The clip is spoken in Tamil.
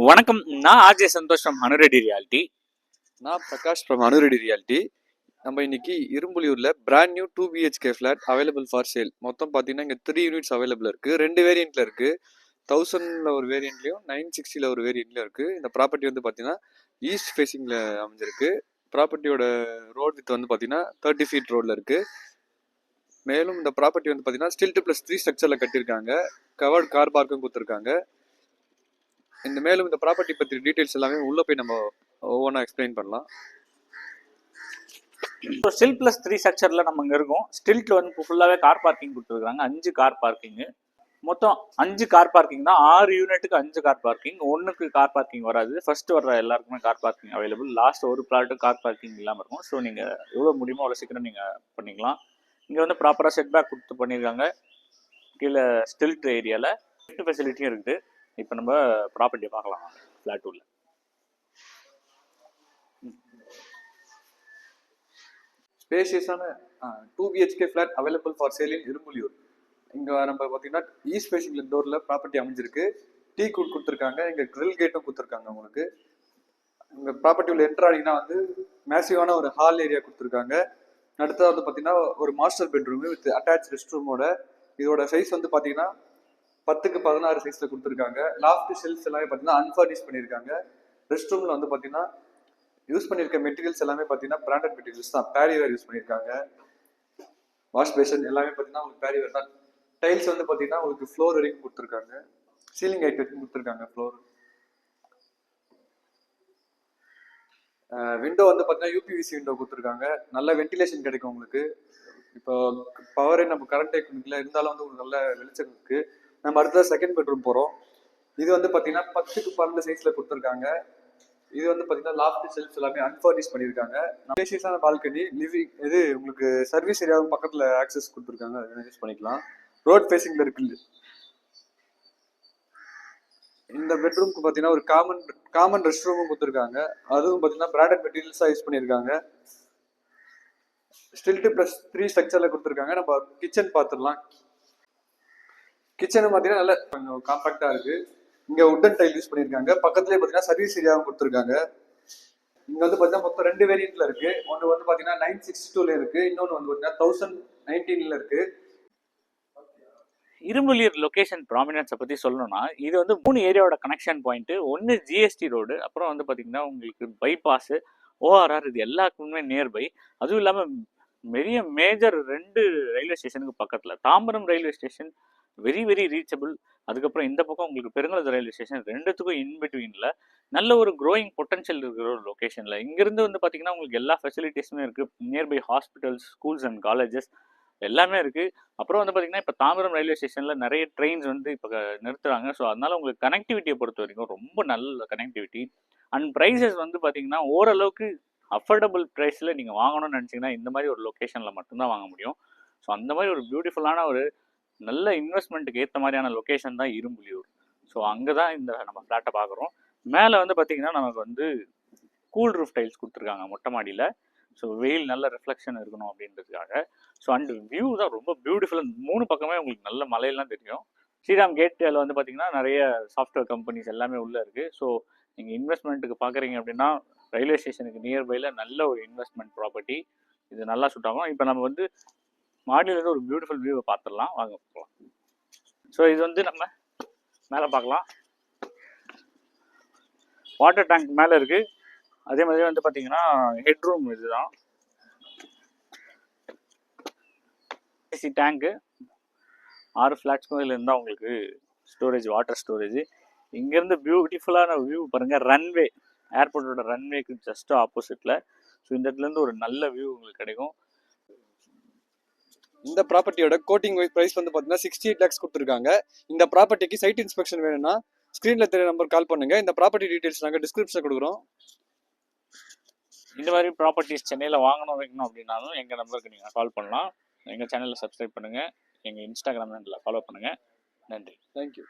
வணக்கம். நான் RJ Santhosh from Anuready reality. நான் பிரகாஷ் ஃப்ரம் அனுரெடி ரியாலிட்டி. நம்ம இன்னைக்கு இரும்புலியூரில் brand new 2 BHK flat available for sale. மொத்தம் பார்த்தீங்கன்னா இங்கே 3 யூனிட்ஸ் அவைலபிள் இருக்குது. 2 வேரியண்ட்டில் இருக்குது. 1000 ஒரு வேரியண்ட்லையும் 960 ஒரு வேரியண்ட்லையும் இருக்குது. இந்த ப்ராப்பர்ட்டி வந்து பார்த்தீங்கன்னா ஈஸ்ட் ஃபேஸிங்கில் அமைஞ்சிருக்கு. ப்ராப்பர்ட்டியோட ரோட் வித் வந்து பார்த்தீங்கன்னா 30 ஃபீட் ரோடில் இருக்குது. மேலும் இந்த ப்ராப்பர்ட்டி வந்து பார்த்தீங்கன்னா ஸ்டில்ட் +3 ஸ்ட்ரக்சரில் கட்டியிருக்காங்க. கவர்டு கார் பார்க்கும் கொடுத்துருக்காங்க. இந்த மேலும் இந்த ப்ராப்பர்ட்டி பற்றி டீட்டெயில்ஸ் எல்லாமே உள்ளே போய் நம்ம ஒவ்வொன்றா எக்ஸ்பிளைன் பண்ணலாம். ஸோ ஸ்டில் +3 ஸ்ட்ரக்சரில் நம்ம இங்கே இருக்கோம். ஸ்டில்ட் வந்து ஃபுல்லாகவே கார் பார்க்கிங் கொடுத்துருக்காங்க. 5 கார் பார்க்கிங்கு. மொத்தம் 5 கார் பார்க்கிங் தான். 6 யூனிட்டுக்கு 5 கார் பார்க்கிங். ஒன்றுக்கு கார் பார்க்கிங் வராது. ஃபர்ஸ்ட் வர்ற எல்லாருக்குமே கார் பார்க்கிங் அவைலபிள். லாஸ்ட் ஒரு பிளாட்டு கார் பார்க்கிங் இல்லாமல் இருக்கும். ஸோ நீங்கள் எவ்வளோ முடியுமோ அவ்வளோ சீக்கிரம் நீங்கள் பண்ணிக்கலாம். இங்கே வந்து ப்ராப்பராக செட் பேக் கொடுத்து பண்ணியிருக்காங்க. கீழே ஸ்டில்ட் ஏரியாவில் லிஃப்ட் ஃபெசிலிட்டியும் இருக்குது. இப்போ நம்ம ப்ராப்பர்ட்டியை பார்க்கலாம் ஃப்ளாட் உள்ள. ஸ்பேஷியஸான 2 BHK flat available for sale இன் இரும்புலியூர். இங்கே நம்ம பார்த்தீங்கன்னா ஈஸ்ட் ஃபேஸிங் டோரில் ப்ராப்பர்ட்டி அமைஞ்சிருக்கு. டீ கூட் கொடுத்துருக்காங்க. இங்கே கிரில் கேட்டும் கொடுத்துருக்காங்க. உங்களுக்கு இந்த ப்ராப்பர்ட்டி உள்ள என்ட்ரு ஆனீங்கன்னா வந்து மேசிவான ஒரு ஹால் ஏரியா கொடுத்துருக்காங்க. அடுத்தது வந்து பார்த்தீங்கன்னா ஒரு மாஸ்டர் பெட்ரூமு வித் அட்டாச் ரெஸ்ட் ரூமோட. இதோட சைஸ் வந்து பார்த்தீங்கன்னா 10க்கு 16 சைஸில் கொடுத்துருக்காங்க. லாஃப்ட் ஷெல்ஃப்ஸ் எல்லாமே பார்த்தீங்கன்னா அன்ஃபர்னிஷ் பண்ணியிருக்காங்க. ரெஸ்ட் ரூமில் வந்து பார்த்தீங்கன்னா யூஸ் பண்ணியிருக்க மெட்டீரியல்ஸ் எல்லாமே பார்த்தீங்கன்னா பிராண்டட் மெட்டீரியல்ஸ் தான். பேரிவேர் யூஸ் பண்ணியிருக்காங்க. வாஷ் பேஷன் எல்லாமே பார்த்தீங்கன்னா உங்களுக்கு பேரிவேர் தான். டைல்ஸ் வந்து பார்த்தீங்கன்னா உங்களுக்கு ஃப்ளோர் வரைக்கும் கொடுத்துருக்காங்க. சீலிங் ஹைட் வரைக்கும் கொடுத்துருக்காங்க ஃப்ளோர். விண்டோ வந்து பார்த்தீங்கன்னா UPVC விண்டோ கொடுத்துருக்காங்க. நல்ல வென்டிலேஷன் கிடைக்கும் உங்களுக்கு. இப்போ பவரே நம்ம கரண்டே கொடுக்கல இருந்தாலும் வந்து உங்களுக்கு நல்ல வெளிச்சம் இருக்குது. நம்ம அடுத்தது செகண்ட் பெட்ரூம் போகிறோம். இது வந்து பார்த்தீங்கன்னா 10க்கு 12 சைஸில் கொடுத்துருக்காங்க. இது வந்து பார்த்தீங்கன்னா லாஃப்ட் ஷெல்ஃப்ஸ் எல்லாமே அன்ஃபர்னிஷ் பண்ணியிருக்காங்க. ஸ்பேஷியஸான பால்கனி, லிவிங், இது உங்களுக்கு சர்வீஸ் ஏரியாவும் பக்கத்தில் ஆக்சஸ் கொடுத்துருக்காங்க. அதை யூஸ் பண்ணிக்கலாம். ரோட் ஃபேஸிங்கில் இருக்குது. இந்த பெட்ரூம்க்கு பார்த்தீங்கன்னா ஒரு காமன் ரெஸ்ட் ரூமும் கொடுத்துருக்காங்க. அதுவும் பார்த்தீங்கன்னா பிராண்டட் மெட்டீரியல்ஸாக யூஸ் பண்ணியிருக்காங்க. ஸ்டில்ட் +3 ஸ்ட்ரக்சரில் கொடுத்துருக்காங்க. நம்ம கிச்சன் பார்த்துடலாம். கிச்சனும் பார்த்தீங்கன்னா நல்ல கொஞ்சம் காம்பாக்டாக இருக்குது. இங்கே உட்டன் டைல் யூஸ் பண்ணியிருக்காங்க. பக்கத்துலேயே பார்த்தீங்கன்னா சர்வீஸ் ஏரியாவும் கொடுத்துருக்காங்க. இங்கே வந்து பார்த்தீங்கன்னா மொத்தம் 2 வேரியண்ட்டில் இருக்குது. ஒன்று வந்து பார்த்தீங்கன்னா 962ல இருக்குது. இன்னொன்று வந்து பார்த்தீங்கன்னா 1019ல இருக்குது. இரும்புலியூர் லொகேஷன் ப்ராமினன்ஸை பற்றி சொல்லணும்னா இது வந்து 3 ஏரியாவோட கனெக்ஷன் பாயிண்ட்டு. ஒன்று GST ரோடு, அப்புறம் வந்து பார்த்தீங்கன்னா உங்களுக்கு பைபாஸு, ORR, இது எல்லாருக்குமே நியர்பை. அதுவும் இல்லாமல் பெரிய மேஜர் 2 ரயில்வே ஸ்டேஷனுக்கு பக்கத்தில். Tambaram railway station very very reachable. அதுக்கப்புறம் இந்த பக்கம் உங்களுக்கு பெருங்குளத்தூர் ரயில்வே ஸ்டேஷன். ரெண்டுத்துக்கும் இன்பிட்வீனில் நல்ல ஒரு க்ரோயிங் பொட்டன்ஷியல் இருக்கிற ஒரு லொக்கேஷனில். இங்கேருந்து வந்து பார்த்தீங்கன்னா உங்களுக்கு எல்லா ஃபெசிலிட்டிஸுமே இருக்குது. Nearby hospitals, schools and colleges எல்லாமே இருக்குது. அப்புறம் வந்து பார்த்தீங்கன்னா இப்போ தாம்பரம் ரயில்வே ஸ்டேஷனில் நிறைய ட்ரெயின்ஸ் வந்து இப்போ நிறுத்துறாங்க. ஸோ அதனால் உங்களுக்கு கனெக்டிவிட்டியை பொறுத்த வரைக்கும் ரொம்ப நல்ல கனெக்டிவிட்டி. அண்ட் ப்ரைஸஸ் வந்து பார்த்தீங்கன்னா ஓரளவுக்கு அஃபோர்டபுள் ப்ரைஸில் நீங்கள் வாங்கணும்னு நினச்சிங்கன்னா இந்த மாதிரி ஒரு லொக்கேஷனில் மட்டும்தான் வாங்க முடியும். ஸோ அந்த மாதிரி ஒரு பியூட்டிஃபுல்லான ஒரு நல்ல இன்வெஸ்ட்மெண்ட்டுக்கு ஏற்ற மாதிரியான லொக்கேஷன் தான் இரும்புலியூர். ஸோ அங்கே தான் இந்த நம்ம ஃப்ளாட்டை பார்க்குறோம். மேலே வந்து பார்த்திங்கன்னா நமக்கு வந்து கூல் ரூஃப் டைல்ஸ் கொடுத்துருக்காங்க மொட்டை மாடியில். ஸோ வெயில் நல்ல ரிஃப்ளெக்ஷன் இருக்கணும் அப்படின்றதுக்காக. ஸோ அண்ட் வியூ தான் ரொம்ப பியூட்டிஃபுல்லாக. 3 பக்கமே உங்களுக்கு நல்ல மலையெல்லாம் தெரியும். ஸ்ரீராம் கேட்டில் வந்து பார்த்திங்கன்னா நிறைய சாஃப்ட்வேர் கம்பெனிஸ் எல்லாமே உள்ளே இருக்குது. ஸோ நீங்கள் இன்வெஸ்ட்மெண்ட்டுக்கு பார்க்குறீங்க அப்படின்னா ரயில்வே ஸ்டேஷனுக்கு நியர்பையில் நல்ல ஒரு இன்வெஸ்ட்மெண்ட் ப்ராப்பர்ட்டி. இது நல்லா சூட் ஆகும். இப்போ நம்ம வந்து மாடியிலேருந்து ஒரு பியூட்டிஃபுல் வியூவை பார்த்துடலாம். வாங்க போகலாம். ஸோ இது வந்து நம்ம மேலே பார்க்கலாம். வாட்டர் டேங்க் மேலே இருக்குது. அதே மாதிரி வந்து பார்த்தீங்கன்னா ஹெட்ரூம் இதுதான். ஏசி டேங்க்கு 6 ஃப்ளாட்ஸ்க்கும் இதில் இருந்தால் உங்களுக்கு ஸ்டோரேஜ், வாட்டர் ஸ்டோரேஜ். இங்கேருந்து பியூட்டிஃபுல்லான வியூ பாருங்கள். ரன்வே, ஏர்போர்ட்டோட ரன்வேக்கு ஜஸ்ட் ஆப்போசிட்டில். ஸோ இந்த இடத்துலேருந்து ஒரு நல்ல வியூ உங்களுக்கு கிடைக்கும். இந்த ப்ராப்பர்ட்டியோட கோட்டிங் ப்ரைஸ் வந்து பார்த்தீங்கன்னா 68 lakhs கொடுத்துருக்காங்க. இந்த ப்ராப்பர்ட்டிக்கு சைட் இன்ஸ்பெக்ஷன் வேணும்னா ஸ்க்ரீனில் தெரிய நம்பர் கால் பண்ணுங்கள். இந்த ப்ராப்பர்ட்டி டீட்டெயில்ஸ் நாங்கள் டிஸ்கிரிப்ஷனில் கொடுக்குறோம். இந்த மாதிரி ப்ராப்பர்ட்டிஸ் சென்னையில் வாங்கணும் வைக்கணும் அப்படின்னாலும் எங்கள் நம்பருக்கு நீங்கள் கால் பண்ணலாம். எங்கள் சேனலில் சப்ஸ்கிரைப் பண்ணுங்கள். எங்கள் இன்ஸ்டாகிராம் ஹேண்டில் ஃபாலோ பண்ணுங்கள். நன்றி. தேங்க்யூ.